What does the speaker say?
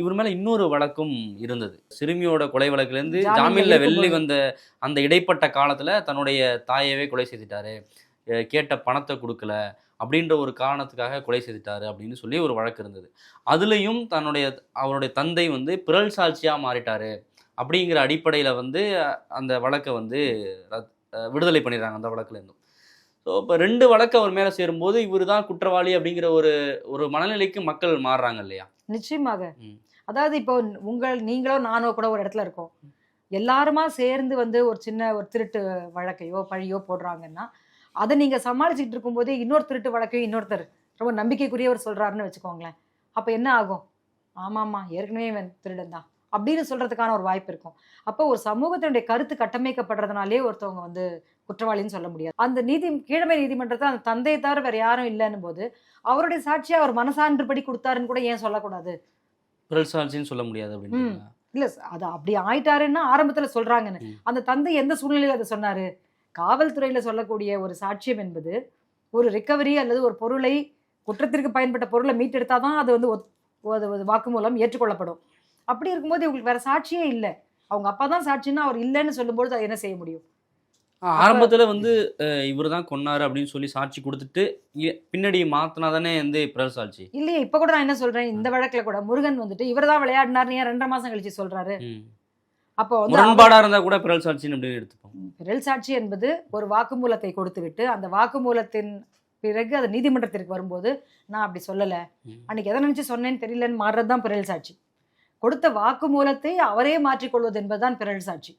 இவர் மேல இன்னொரு வழக்கும் இருந்தது. சிறுமியோட கொலை வழக்குலேருந்து ஜாமீன்ல ஜாமீன்ல வெளி இருக்கும்போது. வந்த அந்த இடைப்பட்ட காலத்துல தன்னுடைய தாயவே கொலை செய்துட்டாரு. கேட்ட பணத்த குடுக்கல. அப்படின்ற ஒரு காரணத்துக்காக கொலை செய்துட்டாரு அப்படின்னு சொல்லி ஒரு வழக்கு இருந்தது. அதுலயும் அவருடைய தந்தை வந்து பிறல் சாட்சியா மாறிட்டாரு. அப்படிங்கிற அடிப்படையில வந்து அந்த வழக்க வந்து விடுதலை பண்ணிடுறாங்க அந்த வழக்குலேருந்தும். ஸோ இப்ப 2 வழக்கு அவர் மேல சேரும்போது, இவரு தான் குற்றவாளி அப்படிங்கிற ஒரு ஒரு மனநிலைக்கு மக்கள் மாறுறாங்க இல்லையா? நிச்சயமாக. ம். அதாவது இப்போ நீங்களோ நானோ கூட ஒரு இடத்துல இருக்கோம். எல்லாருமா சேர்ந்து வந்து ஒரு சின்ன ஒரு திருட்டு வழக்கையோ, பழியோ போடுறாங்கன்னா, அத நீங்க சமாளிச்சுட்டு இருக்கும்போதே இன்னொரு திருட்டு வழக்கையும் இன்னொருத்தர் ரொம்ப நம்பிக்கைக்குரியவர் சொல்றாருன்னு வச்சுக்கோங்களேன். அப்ப என்ன ஆகும்? ஆமாமா, ஏற்கனவே இவன் திருடன் தான். அப்படின்னு சொல்றதுக்கான ஒரு வாய்ப்பு இருக்கும். அப்போ ஒரு சமூகத்தினுடைய கருத்து கட்டமைக்கப்படுறதுனாலயே ஒருத்தவங்க வந்து குற்றவாளின்னு சொல்ல முடியாது. அந்த கீழமை நீதிமன்றத்துல அந்த தந்தைய தவிர வேற யாரும் இல்லன்னும்போது, அவருடைய சாட்சிய அவர் மனசான்றுபடி குடுத்தாருன்னு கூட ஏன் சொல்லக்கூடாது? பிறல் சாட்சின்னு சொல்ல முடியாது ம். அப்படின்றீங்களா? இல்ல அது அப்படி ஆயிட்டாருன்னா ஆரம்பத்துல சொல்றாங்கன்னு. ம். அந்த தந்தை எந்த சூழ்நிலையில அத சொன்னாரு? காவல்துறையில சொல்லக்கூடிய ஒரு சாட்சியம் என்பது, ஒரு ரிகவரி அல்லது ஒரு பொருளை குற்றத்திற்கு பயன்பட்ட பொருள மீட்டெடுத்தா தான் அது வந்து அது வாக்குமூலம் ஏற்றுக்கொள்ளப்படும். அப்படி இருக்கும்போது இவங்களுக்கு வேற சாட்சியே இல்ல. அவங்க அப்பா தான் சாட்சின்னா அவர் இல்லன்னு சொல்லும்பொழுது அத என்ன செய்ய முடியும்? அப்ப ஆரம்பத்துல வந்து இவரு தான் கொன்னாரு அப்படின்னு சொல்லி சாட்சி குடுத்துட்டு, பின்னாடி மாத்துனா தானே வந்து பிறல் சாட்சி. இல்லையே இப்ப கூட நான் என்ன சொல்றேன், அ. இந்த வழக்குல கூட முருகன் வந்துட்டு இவரு தான் விளையாடினார்ன்னு ஏன் 2 1/2 மாசம் கழிச்சு சொல்றாரு? ம். அப்போ வந்து முரண்பாடா இருந்தா கூட பிறல் சாட்சின்னு அப்படின்னு எடுத்துப்போம். பிறல் சாட்சி என்பது ஒரு வாக்குமூலத்தை கொடுத்துவிட்டு, அந்த வாக்குமூலத்தின் பிறகு அது நீதிமன்றத்திற்கு வரும்போது, நான் அப்படி சொல்லல. ம். அன்னைக்கு எத நினைச்சு சொன்னேன்னு தெரியலன்னு மாறுறது தான் பிறல் சாட்சி. கொடுத்த வாக்குமூலத்தை அவரே மாற்றிக் கொள்வது என்பதுதான் பிறல் சாட்சி.